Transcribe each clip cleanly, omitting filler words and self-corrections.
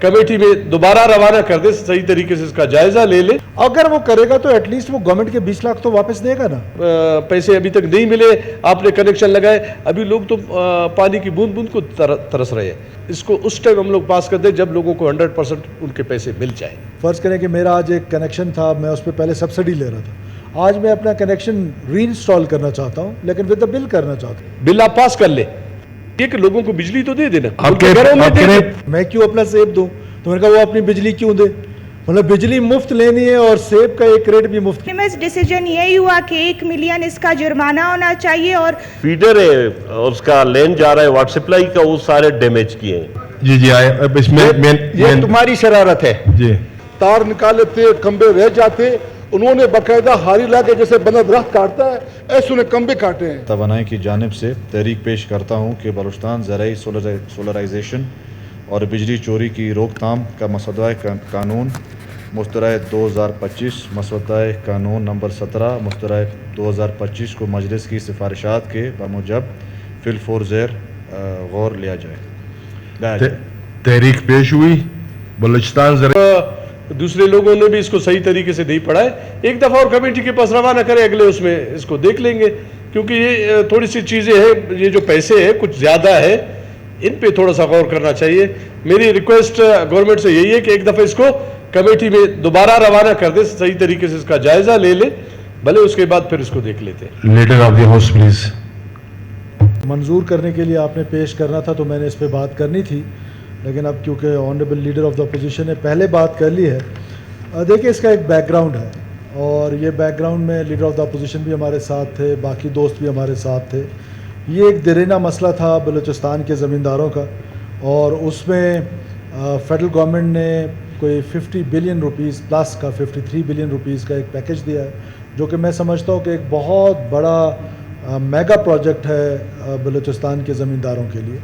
Committee میں دوبارہ روانہ کر دے, صحیح طریقے سے اس کا جائزہ لے لے. اگر وہ کرے گا تو ایٹ لیسٹ وہ گورنمنٹ کے 20 لاکھ تو واپس دے گا نا. پیسے ابھی تک نہیں ملے, آپ نے کنیکشن لگائے, ابھی لوگ تو پانی کی بوند بوند کو ترس رہے ہیں. اس کو اس ٹائم ہم لوگ پاس کر دیں جب لوگوں کو 100% ان کے پیسے مل جائیں. فرض کریں کہ میرا آج ایک کنیکشن تھا, میں اس پہ پہلے سبسڈی لے رہا تھا, آج میں اپنا کنیکشن ری انسٹال کرنا چاہتا ہوں لیکن ود دا بل کرنا چاہتا ہوں. بل آپ پاس کر لیں, یہ کہ لوگوں کو بجلی تو دے دینا, آپ کے گھروں میں میں کیوں اپنا سیب دوں؟ تو میں نے کہا وہ اپنی بجلی کیوں دے, مطلب بجلی مفت لینی ہے اور سیب کا ایک ریٹ بھی مفت. ڈیسیجن یہی ہوا کہ 1 ملین اس کا جرمانہ ہونا چاہیے. اور فیڈر ہے اس کا لین جا رہا ہے واٹر سپلائی کا, وہ سارے ڈیمیج کیے ہیں. جی اب اس میں یہ تمہاری شرارت ہے. جی تار نکالے تھے, کھمبے رہ جاتے, انہوں نے باقاعدہ ہاری لا کے جیسے بندہ درخت کاٹتا ہے ایسے انہیں کھمبے کاٹے ہیں. توانائی کی جانب سے تحریک پیش کرتا ہوں کہ بلوچستان زرعی سولرائزیشن اور بجلی چوری کی روک تھام کا مسودہ قانون مسترد 2025 مسودہ قانون نمبر 17 مسترد 2025 کو مجلس کی سفارشات کے بموجب فی الفور زیر غور لیا جائے. تحریک پیش ہوئی, بلوچستان دوسرے لوگوں نے بھی اس کو صحیح طریقے سے نہیں پڑھا ہے. ایک دفعہ اور کمیٹی کے پاس روانہ کرے, اگلے اس میں اس کو دیکھ لیں گے, کیونکہ یہ تھوڑی سی چیزیں ہیں, یہ جو پیسے ہیں کچھ زیادہ ہے, ان پہ تھوڑا سا غور کرنا چاہیے. میری ریکویسٹ گورنمنٹ سے یہی ہے کہ ایک دفعہ اس کو کمیٹی میں دوبارہ روانہ کر دے, صحیح طریقے سے اس کا جائزہ لے لے, بھلے اس کے بعد پھر اس کو دیکھ لیتے. Leader of the house please. منظور کرنے کے لیے آپ نے پیش کرنا تھا تو میں نے اس پہ بات کرنی تھی, لیکن اب کیونکہ honourable leader of the opposition نے پہلے بات کر لی ہے. دیکھیں اس کا ایک بیک گراؤنڈ ہے, اور یہ بیک گراؤنڈ میں لیڈر آف دا اپوزیشن بھی ہمارے ساتھ تھے, باقی دوست بھی ہمارے ساتھ تھے. یہ ایک دیرینہ مسئلہ تھا بلوچستان کے زمینداروں کا, اور اس میں فیڈرل گورنمنٹ نے کوئی 50 بلین روپیز پلس کا 53 بلین روپیز کا ایک پیکج دیا ہے, جو کہ میں سمجھتا ہوں کہ ایک بہت بڑا میگا پروجیکٹ ہے بلوچستان کے زمینداروں کے لیے.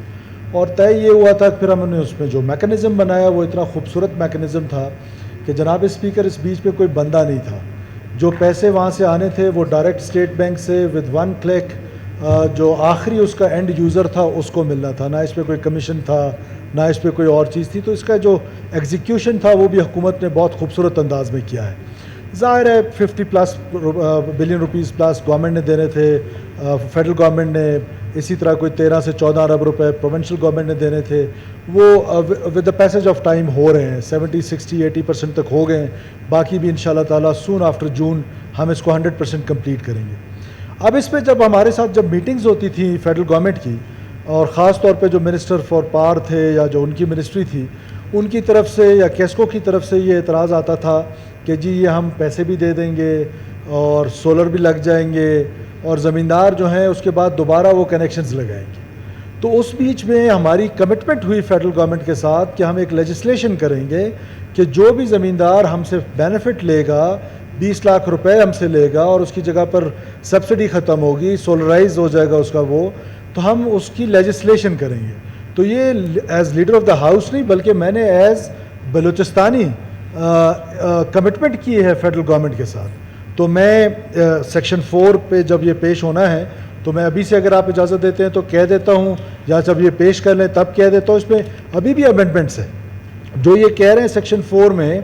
اور طے یہ ہوا تھا کہ پھر ہم نے اس میں جو میکنزم بنایا وہ اتنا خوبصورت میکنزم تھا کہ جناب اسپیکر اس بیچ پہ کوئی بندہ نہیں تھا. جو پیسے وہاں سے آنے تھے وہ ڈائریکٹ اسٹیٹ بینک سے ود 1 کلک جو آخری اس کا اینڈ یوزر تھا اس کو ملنا تھا, نہ اس پہ کوئی کمیشن تھا نہ اس پہ کوئی اور چیز تھی. تو اس کا جو ایگزیکیوشن تھا وہ بھی حکومت نے بہت خوبصورت انداز میں کیا ہے. ظاہر ہے 50+ بلین روپیز پلس گورنمنٹ نے دینے تھے, فیڈرل گورنمنٹ نے اسی طرح کوئی 13 سے 14 ارب روپے پروونشل گورنمنٹ نے دینے تھے. وہ with the passage of time ہو رہے ہیں, 70 60 80% تک ہو گئے ہیں. باقی بھی انشاءاللہ تعالیٰ سون آفٹر جون ہم اس کو 100% کمپلیٹ کریں گے. اب اس پہ جب ہمارے ساتھ جب میٹنگز ہوتی تھیں فیڈرل گورنمنٹ کی, اور خاص طور پہ جو منسٹر فار پاور تھے یا جو ان کی منسٹری تھی, ان کی طرف سے یا کیسکو کی طرف سے یہ اعتراض آتا تھا کہ جی یہ ہم پیسے بھی دے دیں گے اور سولر بھی لگ جائیں گے, اور زمیندار جو ہیں اس کے بعد دوبارہ وہ کنیکشنز لگائیں گے. تو اس بیچ میں ہماری کمٹمنٹ ہوئی فیڈرل گورنمنٹ کے ساتھ کہ ہم ایک لیجسلیشن کریں گے کہ جو بھی زمیندار ہم سے بینیفٹ لے گا 20 لاکھ روپے ہم سے لے گا اور اس کی جگہ پر سبسڈی ختم ہوگی, سولرائز ہو جائے گا اس کا وہ, تو ہم اس کی لیجسلیشن کریں گے. تو یہ as leader of the house نہیں بلکہ میں نے ایز بلوچستانی کمٹمنٹ کی ہے فیڈرل گورنمنٹ کے ساتھ. تو میں سیکشن 4 پہ جب یہ پیش ہونا ہے تو میں ابھی سے اگر آپ اجازت دیتے ہیں تو کہہ دیتا ہوں, یا جب یہ پیش کر لیں تب کہہ دیتا ہوں. اس میں ابھی بھی امینڈمنٹس ہیں جو یہ کہہ رہے ہیں سیکشن 4 میں.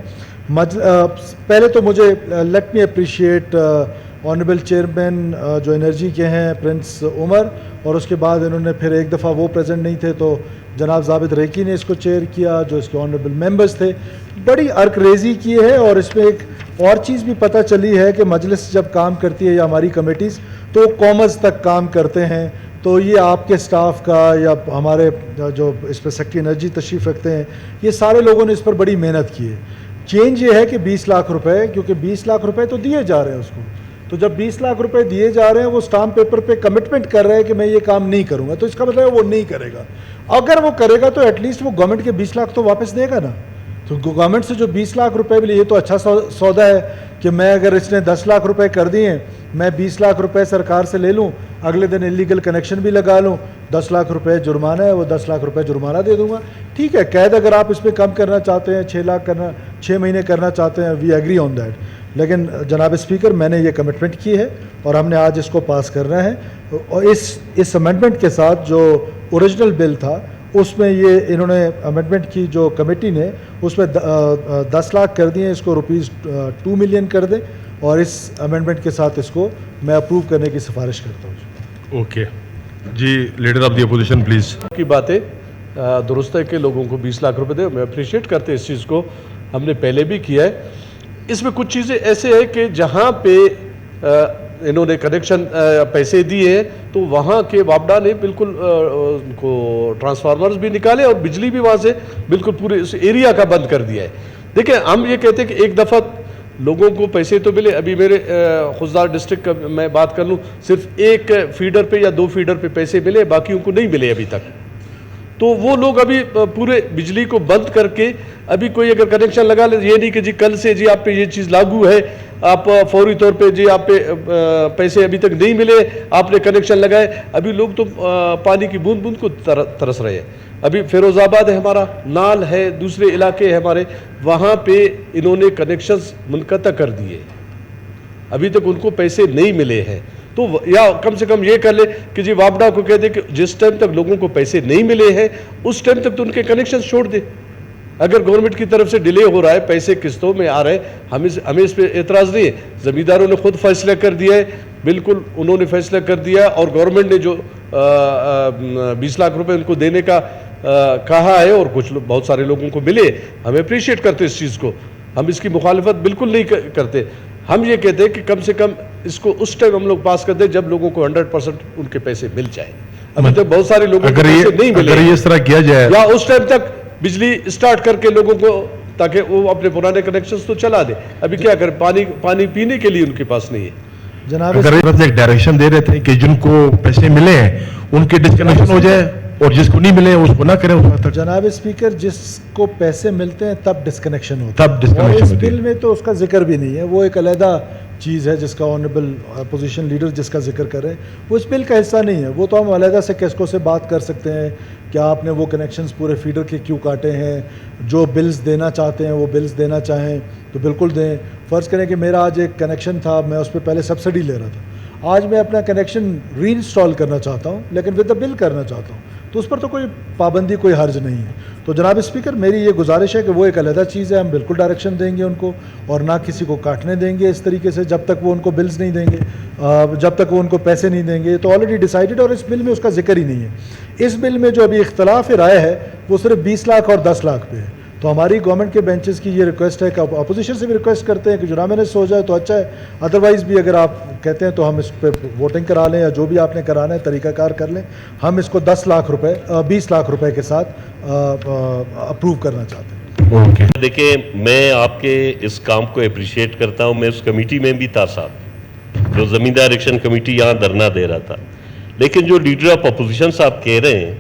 پہلے تو مجھے let me appreciate honourable chairman جو انرجی کے ہیں پرنس عمر, اور اس کے بعد انہوں نے پھر ایک دفعہ وہ پریزنٹ نہیں تھے تو جناب ضابط ریکی نے اس کو چیئر کیا, جو اس کے آنریبل ممبرز تھے. بڑی ارک ریزی کی ہے, اور اس میں ایک اور چیز بھی پتہ چلی ہے کہ مجلس جب کام کرتی ہے یا ہماری کمیٹیز تو کامرس تک کام کرتے ہیں. تو یہ آپ کے سٹاف کا یا ہمارے جو اس پہ سیکٹری انرجی تشریف رکھتے ہیں, یہ سارے لوگوں نے اس پر بڑی محنت کی ہے. چینج یہ ہے کہ 20 لاکھ روپے, کیونکہ 20 لاکھ روپے تو دیے جا رہے ہیں اس کو, تو جب 20 لاکھ روپے دیے جا رہے ہیں وہ اسٹامپ پیپر پہ کمٹمنٹ کر رہے ہیں کہ میں یہ کام نہیں کروں گا, تو اس کا مطلب ہے وہ نہیں کرے گا. اگر وہ کرے گا تو ایٹ لیسٹ وہ گورنمنٹ کے 20 لاکھ تو واپس دے گا نا. تو گورنمنٹ سے جو 20 لاکھ روپے ملے, یہ تو اچھا سودا ہے کہ میں اگر اس نے 10 لاکھ روپے کر دیے, میں 20 لاکھ روپے سرکار سے لے لوں, اگلے دن انلیگل کنیکشن بھی لگا لوں, 10 لاکھ روپے جرمانہ ہے, وہ 10 لاکھ روپے جرمانہ دے دوں گا. ٹھیک ہے, قید اگر آپ اس پہ کم کرنا چاہتے ہیں, 6 لاکھ کرنا, 6 مہینے کرنا چاہتے ہیں, وی ایگری آن دیٹ. لیکن جناب اسپیکر میں نے یہ کمٹمنٹ کی ہے اور ہم نے آج اس کو پاس کرنا ہے. اور اس امینڈمنٹ کے ساتھ جو اوریجنل بل تھا اس میں یہ انہوں نے امینڈمنٹ کی جو کمیٹی نے اس میں 10 لاکھ کر دیے، اس کو ₹2 ملین کر دیں، اور اس امینڈمنٹ کے ساتھ اس کو میں اپروو کرنے کی سفارش کرتا ہوں. اوکے جی، leader of the opposition please. کی باتیں درست ہے کہ لوگوں کو 20 لاکھ روپے دے، میں اپریشیٹ کرتے اس چیز کو، ہم نے پہلے بھی کیا ہے. اس میں کچھ چیزیں ایسے ہیں کہ جہاں پہ انہوں نے کنیکشن پیسے دیے ہیں تو وہاں کے وابڈا نے بالکل ان کو ٹرانسفارمرز بھی نکالے اور بجلی بھی وہاں سے بالکل پورے اس ایریا کا بند کر دیا ہے. دیکھیں ہم یہ کہتے ہیں کہ ایک دفعہ لوگوں کو پیسے تو ملے. ابھی میرے خضدار ڈسٹرکٹ کا میں بات کر لوں، صرف ایک فیڈر پہ یا 2 فیڈر پہ پیسے ملے، باقیوں کو نہیں ملے ابھی تک. تو وہ لوگ ابھی پورے بجلی کو بند کر کے ابھی کوئی اگر کنیکشن لگا لے، یہ نہیں کہ جی کل سے جی آپ پہ یہ چیز لاگو ہے، آپ فوری طور پہ جی آپ پہ پیسے ابھی تک نہیں ملے، آپ نے کنیکشن لگائے. ابھی لوگ تو پانی کی بوند بوند کو ترس رہے ہیں. ابھی فیروز آباد ہے ہمارا، نال ہے، دوسرے علاقے ہیں ہمارے، وہاں پہ انہوں نے کنیکشنز منقطع کر دیے، ابھی تک ان کو پیسے نہیں ملے ہیں. تو یا کم سے کم یہ کر لے کہ جی وابڈا کو کہہ دے کہ جس ٹائم تک لوگوں کو پیسے نہیں ملے ہیں اس ٹائم تک تو ان کے کنیکشن چھوڑ دے. اگر گورنمنٹ کی طرف سے ڈیلے ہو رہا ہے، پیسے قسطوں میں آ رہے ہیں، ہمیں اس پہ اعتراض نہیں ہے. زمینداروں نے خود فیصلہ کر دیا ہے، بالکل انہوں نے فیصلہ کر دیا ہے، اور گورنمنٹ نے جو 20 لاکھ روپے ان کو دینے کا کہا ہے اور کچھ بہت سارے لوگوں کو ملے، ہم اپریشیٹ کرتے اس چیز کو، ہم اس کی مخالفت بالکل نہیں کرتے. ہم یہ کہتے ہیں کہ کم سے کم اس کو اس ٹائم ہم لوگ پاس کر دیں جب لوگوں کو 100% ان کے پیسے مل جائے. ابھی تک بہت سارے لوگوں کو پیسے نہیں ملے، اگر یہ اس طرح کیا جائے یا اس ٹائم تک بجلی اسٹارٹ کر کے لوگوں کو، تاکہ وہ اپنے پرانے کنیکشنز تو چلا دے. ابھی کیا کریں، پانی پینے کے لیے ان کے پاس نہیں ہے. جناب اگر ایک ڈائریکشن دے رہے تھے کہ جن کو پیسے ملے ہیں ان کے ڈسکنیکشن ہو جائے اور جس کو نہیں ملے اس کو نہ کریں اس وقت تک. جناب اسپیکر، جس کو پیسے ملتے ہیں تب ڈسکنیکشن ہوتا ہے، تب disconnection اور اس ہوتی ہے. بل میں تو اس کا ذکر بھی نہیں ہے. وہ ایک علیحدہ چیز ہے جس کا آنریبل اپوزیشن لیڈر جس کا ذکر کر رہے ہیں، وہ اس بل کا حصہ نہیں ہے. وہ تو ہم علیحدہ سے کیسکو سے بات کر سکتے ہیں کہ آپ نے وہ کنیکشنز پورے فیڈر کے کیوں کاٹے ہیں، جو بلز دینا چاہتے ہیں وہ بلز دینا چاہیں تو بالکل دیں. فرض کریں کہ میرا آج ایک کنیکشن تھا، میں اس پہ پہلے سبسڈی لے رہا تھا، آج میں اپنا کنیکشن ری انسٹال کرنا چاہتا ہوں لیکن ود دا بل کرنا چاہتا ہوں، تو اس پر تو کوئی پابندی، کوئی حرج نہیں ہے. تو جناب اسپیکر، میری یہ گزارش ہے کہ وہ ایک علیحدہ چیز ہے، ہم بالکل ڈائریکشن دیں گے ان کو، اور نہ کسی کو کاٹنے دیں گے اس طریقے سے جب تک وہ ان کو بلز نہیں دیں گے، جب تک وہ ان کو پیسے نہیں دیں گے. تو آلریڈی ڈیسائیڈڈ، اور اس بل میں اس کا ذکر ہی نہیں ہے. اس بل میں جو ابھی اختلاف رائے ہے وہ صرف 20 لاکھ اور 10 لاکھ پہ ہے. تو ہماری گورنمنٹ کے بینچز کی یہ ریکویسٹ ہے کہ اپوزیشن سے بھی ریکویسٹ کرتے ہیں کہ جنامنس ہو جائے تو اچھا ہے، ادروائز بھی اگر آپ کہتے ہیں تو ہم اس پہ ووٹنگ کرا لیں، یا جو بھی آپ نے کرانا ہے طریقہ کار کر لیں. ہم اس کو 20 لاکھ روپے کے ساتھ اپروو کرنا چاہتے ہیں. اوکے. دیکھیں میں آپ کے اس کام کو اپریشیٹ کرتا ہوں. میں اس کمیٹی میں بھی تھا صاحب، جو زمیندار ایکشن کمیٹی یہاں دھرنا دے رہا تھا. لیکن جو لیڈر آف اپوزیشن صاحب کہہ رہے ہیں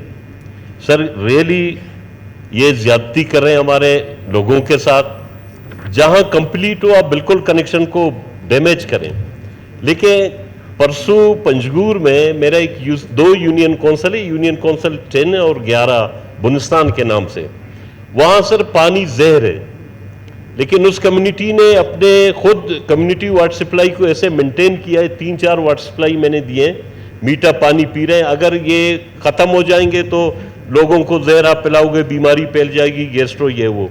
سر، ریئلی یہ زیادتی کر رہے ہیں ہمارے لوگوں کے ساتھ. جہاں کمپلیٹ ہو آپ بالکل کنیکشن کو ڈیمیج کریں. لیکن پرسوں پنجگور میں میرا ایک 2 یونین کونسل ہے، یونین کونسل 10 اور 11 بنستان کے نام سے، وہاں سر پانی زہر ہے. لیکن اس کمیونٹی نے اپنے خود کمیونٹی واٹر سپلائی کو ایسے مینٹین کیا ہے، 3-4 واٹر سپلائی میں نے دیے ہیں، میٹھا پانی پی رہے ہیں. اگر یہ ختم ہو جائیں گے تو لوگوں کو زہر آپ پلاؤ گے، بیماری پھیل جائے گی، گیسٹرو یہ وہ.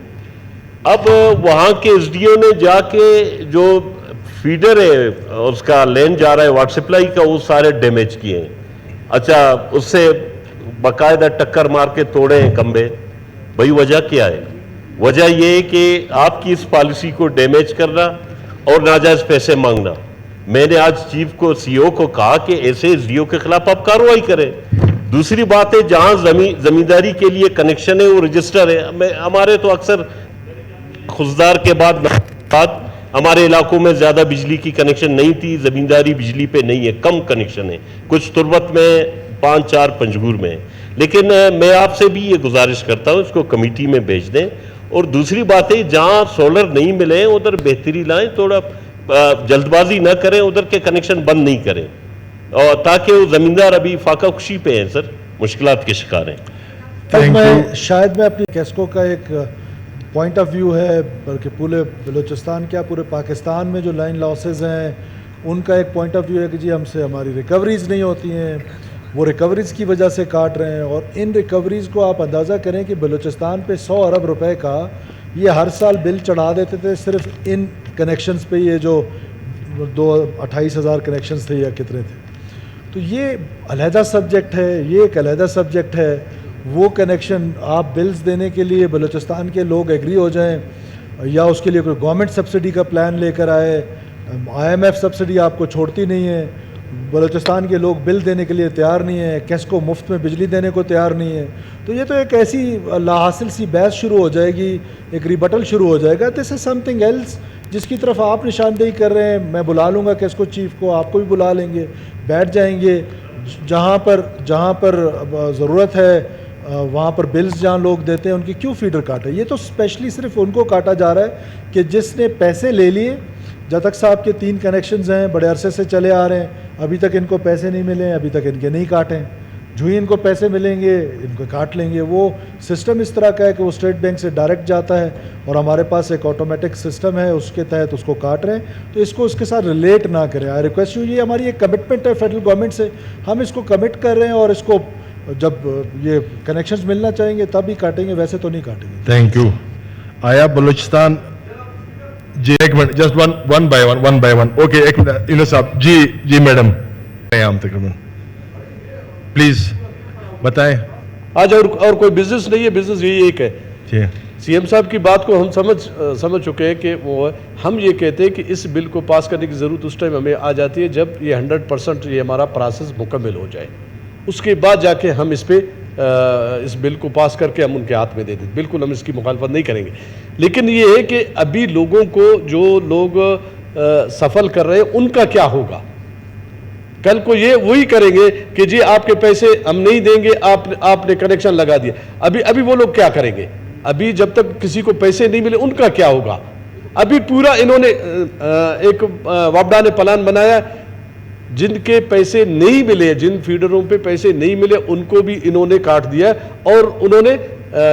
اب وہاں کے ایس ڈی او نے جا کے جو فیڈر ہے اس کا لین جا رہا ہے واٹر سپلائی کا، وہ سارے ڈیمیج کیے ہیں. اچھا، اس سے باقاعدہ ٹکر مار کے توڑے ہیں کمبے. بھائی وجہ کیا ہے؟ وجہ یہ ہے کہ آپ کی اس پالیسی کو ڈیمیج کرنا اور ناجائز پیسے مانگنا. میں نے آج چیف کو، سی او کو کہا کہ ایسے ایس ڈی او کے خلاف آپ کارروائی کریں. دوسری بات ہے، جہاں زمینداری کے لیے کنیکشن ہے وہ رجسٹر ہے. ہمارے تو اکثر خضدار کے بعد ہمارے علاقوں میں زیادہ بجلی کی کنیکشن نہیں تھی. زمینداری بجلی پہ نہیں ہے، کم کنیکشن ہے، کچھ تربت میں 5-4 پنجگور میں. لیکن میں آپ سے بھی یہ گزارش کرتا ہوں اس کو کمیٹی میں بھیج دیں. اور دوسری بات ہے، جہاں سولر نہیں ملے ادھر بہتری لائیں، تھوڑا جلد بازی نہ کریں، ادھر کے کنیکشن بند نہیں کریں، اور تاکہ وہ زمیندار ابھی فاقہ کشی پہ ہیں سر، مشکلات کے شکار ہیں. شاید میں اپنی کیسکو کا ایک پوائنٹ آف ویو ہے، بلکہ پورے بلوچستان کیا پورے پاکستان میں جو لائن لاسز ہیں ان کا ایک پوائنٹ آف ویو ہے کہ جی ہم سے ہماری ریکوریز نہیں ہوتی ہیں، وہ ریکوریز کی وجہ سے کاٹ رہے ہیں. اور ان ریکوریز کو آپ اندازہ کریں کہ بلوچستان پہ 100 ارب روپے کا یہ ہر سال بل چڑھا دیتے تھے صرف ان کنیکشنز پہ. یہ جو 28,000 کنیکشنز تھے یا کتنے تھے. تو یہ علیحدہ سبجیکٹ ہے, یہ ایک علیحدہ سبجیکٹ ہے. وہ کنیکشن آپ بلز دینے کے لیے بلوچستان کے لوگ ایگری ہو جائیں یا اس کے لیے کوئی گورنمنٹ سبسڈی کا پلان لے کر آئے. IMF سبسڈی آپ کو چھوڑتی نہیں ہے. بلوچستان کے لوگ بل دینے کے لیے تیار نہیں ہیں. کیسکو مفت میں بجلی دینے کو تیار نہیں ہے. تو یہ تو ایک ایسی لا حاصل سی بحث شروع ہو جائے گی, ایک ریبٹل شروع ہو جائے گا. دس از سم تھنگ ایلس جس کی طرف آپ نشاندہی کر رہے ہیں. میں بلا لوں گا کیسکو چیف کو, آپ کو بھی بلا لیں گے, بیٹھ جائیں گے. جہاں پر ضرورت ہے وہاں پر بلز جہاں لوگ دیتے ہیں ان کی کیوں فیڈر کاٹے. یہ تو اسپیشلی صرف ان کو کاٹا جا رہا ہے کہ جس نے پیسے لے لیے. جتک صاحب کے 3 کنیکشنز ہیں, بڑے عرصے سے چلے آ رہے ہیں, ابھی تک ان کو پیسے نہیں ملے ہیں, ابھی تک ان کے نہیں کاٹیں. جو ہی ان کو پیسے ملیں گے ان کو کاٹ لیں گے. وہ سسٹم اس طرح کا ہے کہ وہ اسٹیٹ بینک سے ڈائریکٹ جاتا ہے اور ہمارے پاس ایک آٹومیٹک سسٹم ہے, اس کے تحت اس کو کاٹ رہے ہیں. تو اس کو اس کے ساتھ ریلیٹ نہ کریں. آئی ریکویسٹ یو, یہ ہماری ایک کمٹمنٹ ہے فیڈرل گورنمنٹ سے, ہم اس کو کمٹ کر رہے ہیں اور اس کو جب یہ کنیکشنز ملنا چاہیں گے تب ہی کاٹیں گے, ویسے تو نہیں کاٹیں گے. Thank you. آیا بلوچستان جی ایک minute, just one by one. Okay ایک منٹ یونس صاحب. جی میڈم عام تقریباً پلیز بتائیں. آج اور کوئی بزنس نہیں ہے, بزنس یہی ایک ہے. جی سی ایم صاحب کی بات کو ہم سمجھ چکے ہیں کہ وہ ہم یہ کہتے ہیں کہ اس بل کو پاس کرنے کی ضرورت اس ٹائم ہمیں آ جاتی ہے جب یہ 100% یہ ہمارا پروسیس مکمل ہو جائے. اس کے بعد جا کے ہم اس پہ اس بل کو پاس کر کے ہم ان کے ہاتھ میں دے دیں. بالکل ہم اس کی مخالفت نہیں کریں گے. لیکن یہ ہے کہ ابھی لوگوں کو جو لوگ سفل کر رہے ہیں ان کا کیا ہوگا. کل کو یہ وہی کریں گے کہ جی آپ کے پیسے ہم نہیں دیں گے, آپ نے کنیکشن لگا دیا. ابھی وہ لوگ کیا کریں گے. ابھی جب تک کسی کو پیسے نہیں ملے ان کا کیا ہوگا. ابھی پورا انہوں نے ایک وابڈا نے پلان بنایا, جن کے پیسے نہیں ملے, جن فیڈروں پہ پیسے نہیں ملے ان کو بھی انہوں نے کاٹ دیا اور انہوں نے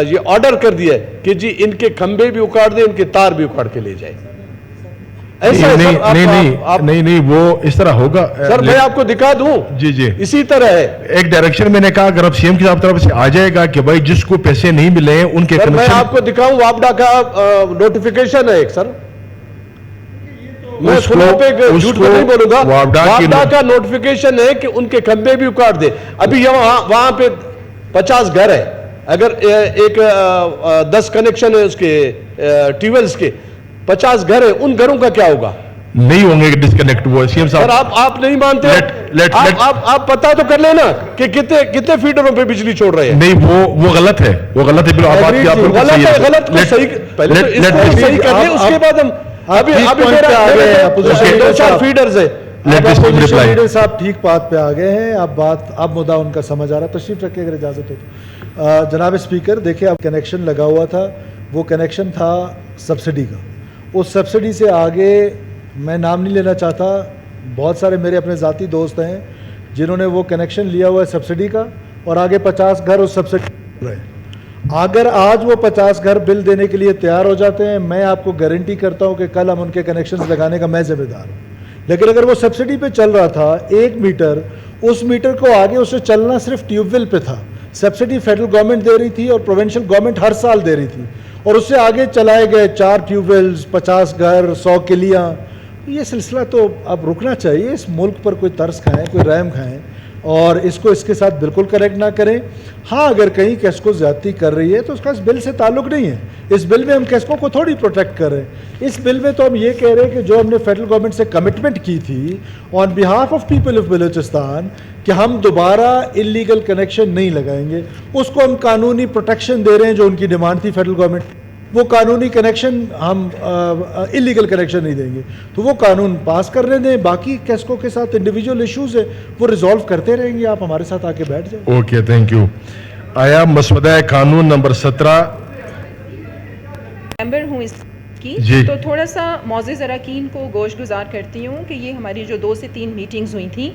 یہ آرڈر کر دیا کہ جی ان کے کھمبے بھی اکاڑ دیں, ان کے تار بھی اکاڑ کے لے جائیں. ایسا نہیں وہ اس طرح ہوگا. سر میں آپ کو دکھا دوں. جی اسی طرح ہے. ایک ڈائریکشن میں نے کہا اگر اب سی ایم کی طرف سے آ جائے گا کہ بھائی جس کو پیسے نہیں ملے ان کے میں آپ کو دکھاؤں, وابڈا کا نوٹیفیکیشن ہے ایک. سر میں فلور پہ جھوٹ کو نہیں بولوں گا. وابڈا کا نوٹیفیکیشن ہے کہ ان کے کھمبے بھی اکاڑ دے. ابھی وہاں پہ 50 گھر ہے, اگر ایک 10 کنیکشن ہے اس کے ٹیوب ویلز کے, 50 گھر ہیں, ان گھروں کا کیا ہوگا. نہیں ہوں گے ڈسکنیکٹ. وہ سی ایم صاحب آپ نہیں مانتے, آپ پتا تو کر لینا کہ کتنے فیڈروں پہ بجلی چھوڑ رہے ہیں. نہیں وہ غلط ہے, وہ غلط ہے. غلط کو صحیح, پہلے تو اس کو صحیح کر لیں, اس کے بعد ہم ابھی دو چار فیڈرز ہیں. لیڈر صاحب ٹھیک بات پہ آ گئے ہیں. اب مدعا ان کا سمجھ آ رہا ہے. تشریف رکھے اگر اجازت ہو تو. جناب اسپیکر دیکھیں, اب کنیکشن لگا ہوا تھا, وہ کنیکشن تھا سبسڈی کا. اس سبسڈی سے آگے میں نام نہیں لینا چاہتا, بہت سارے میرے اپنے ذاتی دوست ہیں جنہوں نے وہ کنیکشن لیا ہوا ہے سبسڈی کا, اور آگے 50 گھر اس سبسڈی رہے. اگر آج وہ 50 گھر بل دینے کے لیے تیار ہو جاتے ہیں, میں آپ کو گارنٹی کرتا ہوں کہ کل ہم ان کے کنیکشنز لگانے کا میں ذمہ دار ہوں. لیکن اگر وہ سبسڈی پہ چل رہا تھا 1 میٹر, اس میٹر کو آگے اسے چلنا صرف ٹیوب ویل پہ تھا. سبسڈی فیڈرل گورنمنٹ دے رہی تھی اور پروونشل گورنمنٹ ہر سال دے رہی تھی, اور اس سے آگے چلائے گئے 4 ٹیوب ویلز, 50 گھر, 100 کلیاں. یہ سلسلہ تو اب رکنا چاہیے. اس ملک پر کوئی ترس کھائیں, کوئی رحم کھائیں, اور اس کو اس کے ساتھ بالکل کریکٹ نہ کریں. ہاں اگر کہیں کیسکو زیادتی کر رہی ہے تو اس کا اس بل سے تعلق نہیں ہے. اس بل میں ہم کیسکو کو تھوڑی پروٹیکٹ کر رہے ہیں. اس بل میں تو ہم یہ کہہ رہے ہیں کہ جو ہم نے فیڈرل گورنمنٹ سے کمٹمنٹ کی تھی on behalf of people of Balochistan کہ ہم دوبارہ انلیگل کنیکشن نہیں لگائیں گے, اس کو ہم قانونی پروٹیکشن دے رہے ہیں. جو ان کی ڈیمانڈ تھی فیڈرل گورنمنٹ, وہ قانونی کنیکشن ہم انلیگل کنیکشن نہیں دیں گے, تو وہ قانون پاس کرنے دیں. باقی کیسکو کے ساتھ انڈیویجول ایشوز ہیں وہ ریزالو کرتے رہیں گے. آپ ہمارے ساتھ آ کے بیٹھ جائیں. Okay thank you. آیا مسودہ قانون نمبر 17 ممبر ہوں اس کی, تو تھوڑا سا معزز اراکین کو گوش گزار کرتی ہوں کہ یہ ہماری جو 2 سے 3 میٹنگز ہوئی تھیں,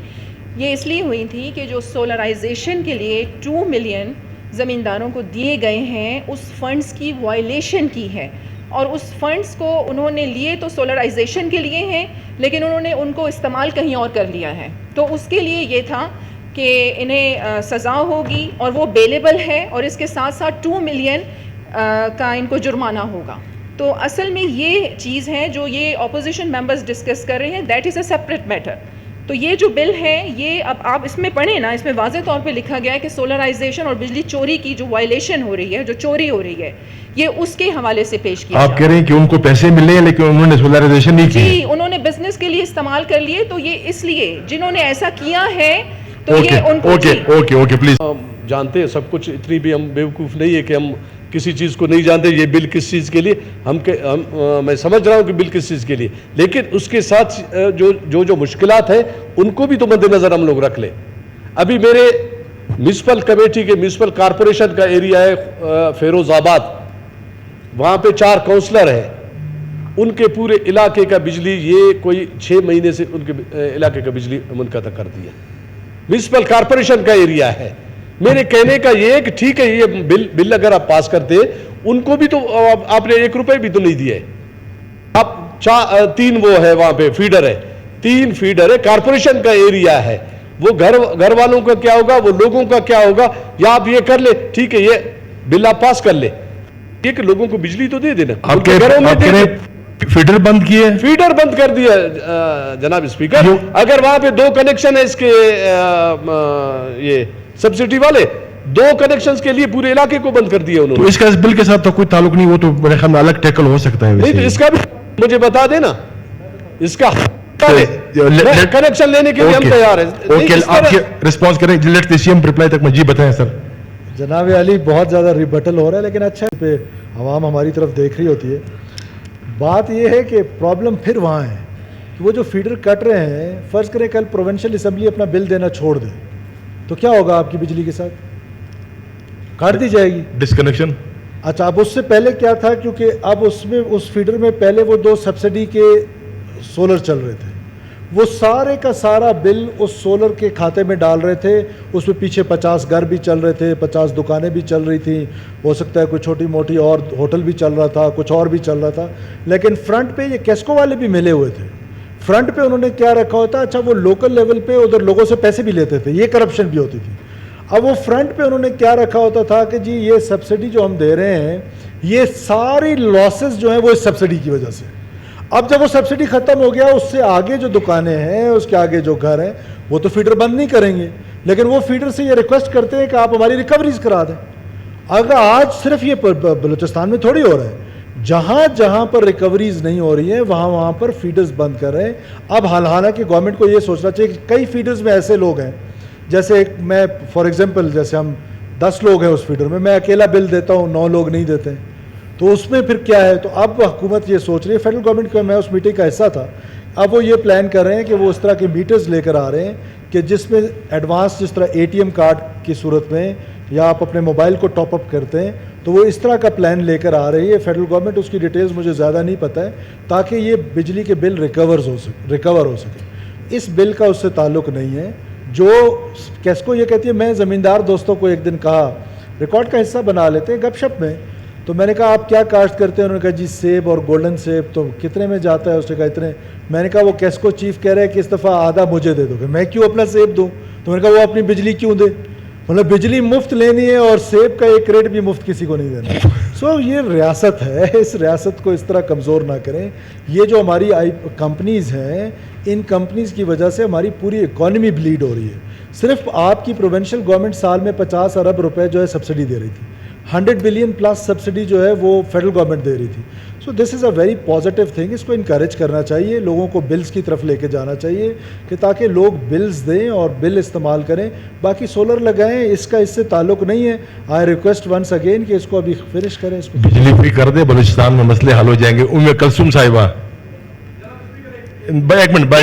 یہ اس لیے ہوئی تھی کہ جو سولرائزیشن کے لیے 2 ملین زمینداروں کو دیے گئے ہیں, اس فنڈز کی وائلیشن کی ہے, اور اس فنڈز کو انہوں نے لیے تو سولرائزیشن کے لیے ہیں, لیکن انہوں نے ان کو استعمال کہیں اور کر لیا ہے. تو اس کے لیے یہ تھا کہ انہیں سزا ہوگی اور وہ بیلیبل ہے, اور اس کے ساتھ ساتھ 2 ملین کا ان کو جرمانہ ہوگا. تو اصل میں یہ چیز ہے جو یہ اپوزیشن ممبرز ڈسکس کر رہے ہیں, that is a separate matter. تو یہ جو بل ہے یہ اب آپ اس میں پڑھیں نا, اس میں واضح طور پہ لکھا گیا ہے کہ سولرائزیشن اور بجلی چوری کی جو وائلیشن ہو رہی ہے, جو چوری ہو رہی ہے, یہ اس کے حوالے سے پیش کیا. آپ کہہ رہے ہیں کہ ان کو پیسے ملے ہیں لیکن انہوں نے سولرائزیشن نہیں کی. جی, انہوں نے بزنس کے لیے استعمال کر لیے, تو یہ اس لیے جنہوں نے ایسا کیا ہے تو یہ ان کو. Okay please. جانتے ہیں سب کچھ, اتنی بھی ہم بیوقوف نہیں ہے کہ ہم کسی چیز کو نہیں جانتے یہ بل کس چیز کے لیے. میں سمجھ رہا ہوں کہ بل کس چیز کے لیے, لیکن اس کے ساتھ جو مشکلات ہیں ان کو بھی تو مد نظر ہم لوگ رکھ لیں. ابھی میرے میونسپل کمیٹی کے میونسپل کارپوریشن کا ایریا ہے فیروز آباد, وہاں پہ 4 کونسلر ہیں, ان کے پورے علاقے کا بجلی یہ کوئی 6 مہینے سے ان کے علاقے کا بجلی منقطع کر دیا. میونسپل کارپوریشن کا ایریا ہے. میرے کہنے کا یہ ہے کہ ٹھیک ہے یہ بل اگر آپ پاس کرتے ان کو بھی تو آپ نے 1 روپے بھی تو نہیں دیا ہے. آپ 3 وہ ہے وہاں پہ فیڈر ہے, 3 فیڈر ہے, کارپوریشن کا ایریا ہے. وہ گھر والوں کا کیا ہوگا, وہ لوگوں کا کیا ہوگا. یا آپ یہ کر لے, ٹھیک ہے یہ بل آپ پاس کر لے, یہ کہ لوگوں کو بجلی تو دے دینا. آپ کے گھروں میں فیڈر بند کیے, فیڈر بند کر دیا جناب اسپیکر. اگر وہاں پہ 2 کنیکشن ہے اس کے یہ سبسڈی والے, 2 کنیکشنز کے لیے پورے علاقے کو بند کر دیا انہوں نے. تو اس کا اس بل کے ساتھ تو کوئی تعلق نہیں, وہ تو میرے خیال میں الگ ٹیکل ہو سکتا ہے. نہیں تو اس کا بھی مجھے بتا دینا, اس کا کنیکشن لینے کے لیے ہم تیار ہیں. اوکے, آپ کے رسپانس کریں, let the C M reply تک میں. جی بتائیں سر. جناب علی بہت زیادہ ریبٹل ہو رہا ہے, لیکن اچھا پہ عوام ہماری طرف دیکھ رہی ہوتی ہے. بات یہ ہے کہ پرابلم پھر وہاں ہے کہ وہ جو فیڈر کٹ رہے ہیں, فرض کریں کل پروونشل اسمبلی اپنا بل دینا چھوڑ دے تو کیا ہوگا آپ کی بجلی کے ساتھ؟ کاٹ دی جائے گی, ڈسکنیکشن. اچھا, اب اس سے پہلے کیا تھا, کیونکہ اب اس فیڈر میں پہلے وہ 2 سبسڈی کے سولر چل رہے تھے, وہ سارے کا سارا بل اس سولر کے کھاتے میں ڈال رہے تھے. اس میں پیچھے 50 گھر بھی چل رہے تھے, 50 دکانیں بھی چل رہی تھیں, ہو سکتا ہے کوئی چھوٹی موٹی اور ہوٹل بھی چل رہا تھا, کچھ اور بھی چل رہا تھا. لیکن فرنٹ پہ یہ کیسکو والے بھی ملے ہوئے تھے. فرنٹ پہ انہوں نے کیا رکھا ہوتا, اچھا وہ لوکل لیول پہ ادھر لوگوں سے پیسے بھی لیتے تھے, یہ کرپشن بھی ہوتی تھی. اب وہ فرنٹ پہ انہوں نے کیا رکھا ہوتا تھا کہ جی یہ سبسڈی جو ہم دے رہے ہیں, یہ ساری لاسز جو ہیں وہ اس سبسڈی کی وجہ سے. اب جب وہ سبسڈی ختم ہو گیا, اس سے آگے جو دکانیں ہیں, اس کے آگے جو گھر ہیں, وہ تو فیڈر بند نہیں کریں گے, لیکن وہ فیڈر سے یہ ریکویسٹ کرتے ہیں کہ آپ ہماری ریکوریز کرا دیں. اگر آج صرف یہ بلوچستان میں تھوڑی ہو رہا ہے, جہاں جہاں پر ریکوریز نہیں ہو رہی ہیں وہاں پر فیڈرز بند کر رہے ہیں. اب حالانکہ گورنمنٹ کو یہ سوچنا چاہیے کہ کئی فیڈرز میں ایسے لوگ ہیں, جیسے میں فار ایگزامپل جیسے ہم 10 لوگ ہیں اس فیڈر میں اکیلا بل دیتا ہوں, 9 لوگ نہیں دیتے ہیں, تو اس میں پھر کیا ہے. تو اب حکومت یہ سوچ رہی ہے, فیڈرل گورنمنٹ کا, میں اس میٹنگ کا حصہ تھا, اب وہ یہ پلان کر رہے ہیں کہ وہ اس طرح کے میٹرز لے کر آ رہے ہیں کہ جس میں ایڈوانس, جس طرح ATM کارڈ کی صورت میں یا آپ اپنے موبائل کو ٹاپ اپ کرتے ہیں, تو وہ اس طرح کا پلان لے کر آ رہی ہے فیڈرل گورنمنٹ. اس کی ڈیٹیلز مجھے زیادہ نہیں پتہ ہے, تاکہ یہ بجلی کے بل ریکور ہو سکے. اس بل کا اس سے تعلق نہیں ہے. جو کیسکو یہ کہتی ہے, میں زمیندار دوستوں کو ایک دن کہا, ریکارڈ کا حصہ بنا لیتے ہیں گپ شپ میں, تو میں نے کہا آپ کیا کاشت کرتے ہیں؟ انہوں نے کہا جی سیب اور گولڈن سیب. تو کتنے میں جاتا ہے؟ اس نے کہا اتنے. میں نے کہا وہ کیسکو چیف کہہ رہے ہیں کہ اس دفعہ آدھا مجھے دے دو. کہ میں کیوں اپنا سیب دوں؟ تو میں نے کہا وہ اپنی بجلی کیوں دے, مطلب بجلی مفت لینی ہے اور سیب کا 1 کریٹ بھی مفت کسی کو نہیں دینا. سو یہ ریاست ہے, اس ریاست کو اس طرح کمزور نہ کریں. یہ جو ہماری کمپنیز ہیں, ان کمپنیز کی وجہ سے ہماری پوری اکانومی بلیڈ ہو رہی ہے. صرف آپ کی پروونشل گورنمنٹ سال میں 50 ارب روپے جو ہے سبسڈی دے رہی تھی, 100 بلین پلس سبسڈی جو ہے وہ فیڈرل گورنمنٹ دے رہی تھی. سو دس از اے ویری پازیٹیو تھنگ. اس کو انکریج کرنا چاہیے, لوگوں کو بلز کی طرف لے کے جانا چاہیے کہ تاکہ لوگ بلز دیں اور بل استعمال کریں. باقی سولر لگائیں, اس کا اس سے تعلق نہیں ہے. آئی ریکویسٹ ونس اگین کہ اس کو ابھی فنش کریں, اس کو بجلی فری کر دیں, بلوچستان میں مسئلے حل ہو جائیں گے. کلثوم صاحبہ ایک منٹ,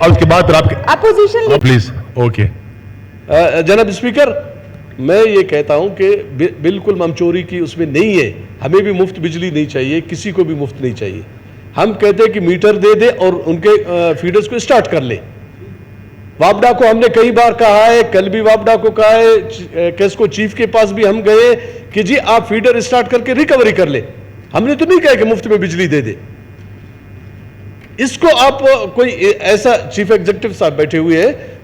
اس کے بعد آپ اپوزیشن پلیز. اوکے جناب اسپیکر, میں یہ کہتا ہوں کہ بالکل ہم چوری کی اس میں نہیں ہے. ہمیں بھی مفت بجلی نہیں چاہیے, کسی کو بھی مفت نہیں چاہیے. ہم کہتے ہیں کہ میٹر دے دے اور ان کے فیڈرز کو اسٹارٹ کر لے. وابڈا کو ہم نے کئی بار کہا ہے, کل بھی وابڈا کو کہا ہے, کیسکو چیف کے پاس بھی ہم گئے کہ جی آپ فیڈر اسٹارٹ کر کے ریکوری کر لے. ہم نے تو نہیں کہا کہ مفت میں بجلی دے دے. اس کو آپ کوئی ایسا چیف ایگزیکٹو صاحب بیٹھے ہوئے ہیں,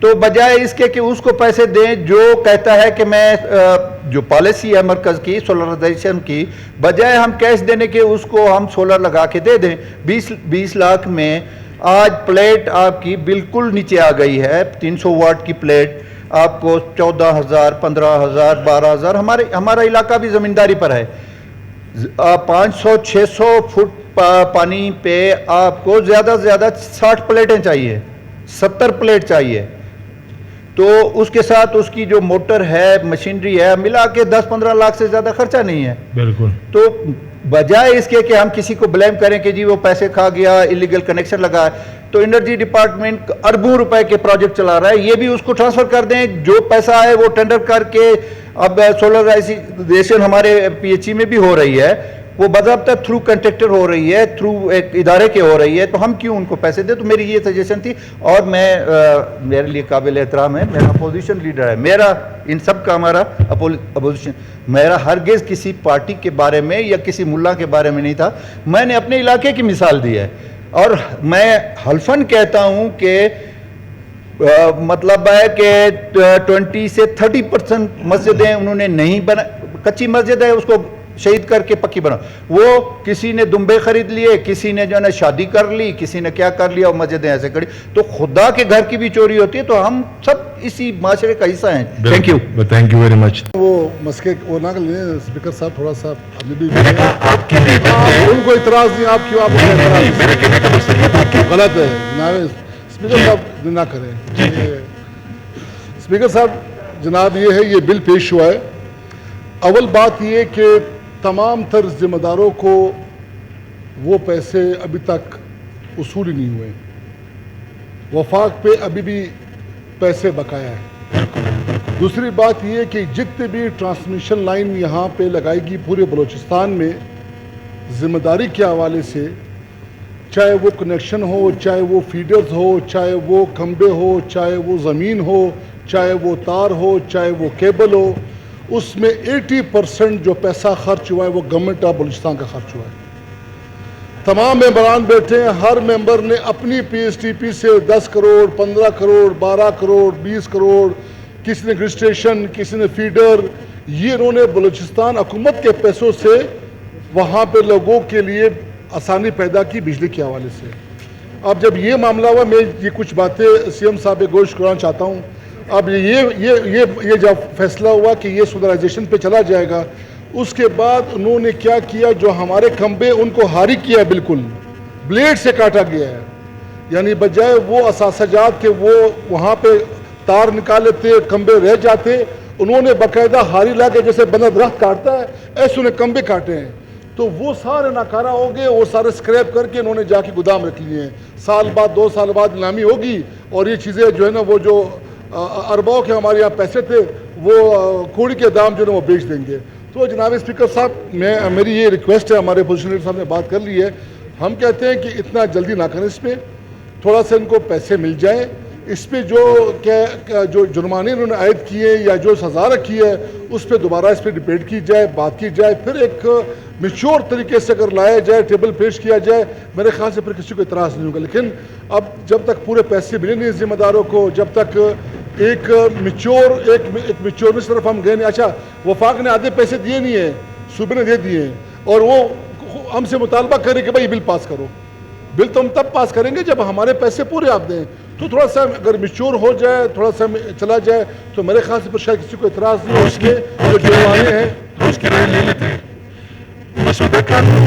تو بجائے اس کے کہ اس کو پیسے دیں جو کہتا ہے کہ میں جو پالیسی ہے مرکز کی سولرائزیشن کی، بجائے ہم کیش دینے کے اس کو ہم سولر لگا کے دے دیں۔ 20 لاکھ میں آج پلیٹ آپ کی بالکل نیچے آ گئی ہے، 300 واٹ کی پلیٹ آپ کو 14,000 15,000 12,000، ہمارا علاقہ بھی زمینداری پر ہے، 500-600 فٹ پانی پہ آپ کو زیادہ سے زیادہ 60 پلیٹیں چاہیے، 70 پلیٹ چاہیے، تو اس کے ساتھ اس کی جو موٹر ہے مشینری ہے ملا کے 10-15 لاکھ سے زیادہ خرچہ نہیں ہے۔ بالکل۔ تو بجائے اس کے کہ ہم کسی کو بلیم کریں کہ جی وہ پیسے کھا گیا، اللیگل کنیکشن لگا ہے، تو انرجی ڈپارٹمنٹ اربوں روپے کے پروجیکٹ چلا رہا ہے، یہ بھی اس کو ٹرانسفر کر دیں، جو پیسہ ہے وہ ٹینڈر کر کے اب سولرائزیشن ہمارے پی ایچ ای میں بھی ہو رہی ہے، وہ باضابطہ تھرو کنٹریکٹر ہو رہی ہے، تھرو ایک ادارے کے ہو رہی ہے، تو ہم کیوں ان کو پیسے دیں؟ تو میری یہ سجیشن تھی، اور میرے لیے قابل احترام ہے، میرا اپوزیشن لیڈر ہے، میرا ان سب کا ہمارا اپوزیشن، میرا ہرگز کسی پارٹی کے بارے میں یا کسی ملا کے بارے میں نہیں تھا، میں نے اپنے علاقے کی مثال دی ہے، اور میں حلفاً کہتا ہوں کہ مطلب ہے کہ 20 سے 30% مسجدیں انہوں نے نہیں بنا، کچی مسجد ہے اس کو شہید کر کے پکی بنا، وہ کسی نے دمبے خرید لیے، کسی نے جو ہے نا شادی کر لی، کسی نے کیا کر لیا، اور مسجدیں ایسے کری، تو خدا کے گھر کی بھی چوری ہوتی ہے، تو ہم سب اسی معاشرے کا حصہ ہیں۔ Thank you very much. وہ مسئلے وہ نہ لیں اسپیکر صاحب، تھوڑا سا ابھی بھی ان کو اعتراض نہیں، آپ کیوں آپ غلط ہے اسپیکر صاحب نہ کریں۔ اسپیکر صاحب جناب یہ ہے، یہ بل پیش ہوا ہے، اول بات یہ کہ تمام تر ذمہ داروں کو وہ پیسے ابھی تک وصول ہی نہیں ہوئے، وفاق پہ ابھی بھی پیسے بقایا ہے۔ دوسری بات یہ کہ جتنے بھی ٹرانسمیشن لائن یہاں پہ لگائے گی پورے بلوچستان میں، ذمہ داری کے حوالے سے، چاہے وہ کنیکشن ہو، چاہے وہ فیڈرز ہو، چاہے وہ کھمبے ہو، چاہے وہ زمین ہو، چاہے وہ تار ہو، چاہے وہ کیبل ہو، اس میں 80% جو پیسہ خرچ ہوا ہے وہ گورنمنٹ آف بلوچستان کا خرچ ہوا ہے۔ تمام ممبران بیٹھے ہیں، ہر ممبر نے اپنی پی ایس ٹی پی سے 10 کروڑ 15 کروڑ 12 کروڑ 20 کروڑ، کسی نے گریڈ اسٹیشن، کسی نے فیڈر، یہ انہوں نے بلوچستان حکومت کے پیسوں سے وہاں پہ لوگوں کے لیے آسانی پیدا کی بجلی کے حوالے سے۔ اب جب یہ معاملہ ہوا، میں یہ کچھ باتیں سی ایم صاحب گوش کرانا چاہتا ہوں۔ اب یہ جب فیصلہ ہوا کہ یہ سولرائزیشن پہ چلا جائے گا، اس کے بعد انہوں نے کیا کیا، جو ہمارے کھمبے ان کو ہاری کیا، بالکل بلیڈ سے کاٹا گیا ہے، یعنی بجائے وہ اثاثہ جات کے وہ وہاں پہ تار نکال لیتے، کھمبے رہ جاتے، انہوں نے باقاعدہ ہاری لا کے جیسے بندہ درخت کاٹتا ہے ایسے انہیں کھمبے کاٹے ہیں، تو وہ سارے ناکارہ ہو گئے، وہ سارے سکریپ کر کے انہوں نے جا کے گودام رکھ لیے ہیں۔ سال بعد 2 سال بعد نیلامی ہوگی، اور یہ چیزیں جو ہے نا، وہ جو اربوں کے ہمارے یہاں پیسے تھے وہ کوڑی کے دام جو ہے وہ بیچ دیں گے۔ تو جناب اسپیکر صاحب، میری یہ ریکویسٹ ہے، ہمارے اپوزیشن لیڈر صاحب نے بات کر لی ہے، ہم کہتے ہیں کہ اتنا جلدی نہ کریں، اس پہ تھوڑا سا ان کو پیسے مل جائیں، اس پہ جو جرمانے انہوں نے عائد کیے یا جو سزا رکھی ہے اس پہ دوبارہ اس پہ ڈبیٹ کی جائے، بات کی جائے، پھر ایک میچور طریقے سے اگر لایا جائے، ٹیبل پیش کیا جائے، میرے خیال سے پھر کسی کو اعتراض نہیں ہوگا۔ لیکن اب جب تک پورے پیسے ملے نہیں ذمہ داروں کو، جب تک ایک میچور میں صرف ہم گئے نہیں، اچھا وفاق نے آدھے پیسے دیے نہیں ہیں، صوبے نے دے دیے ہیں، اور وہ ہم سے مطالبہ کرے کہ بھائی بل پاس کرو۔ بل تو ہم تب پاس کریں گے جب ہمارے پیسے پورے آپ دیں، تو تھوڑا سا اگر میچور ہو جائے، تھوڑا سا چلا جائے، تو میرے خیال سے پھر شاید کسی کو اعتراض نہیں ہو، اس کے جو جرمانے ہیں اس کے لے لیتے ہیں۔ مسودہ قانون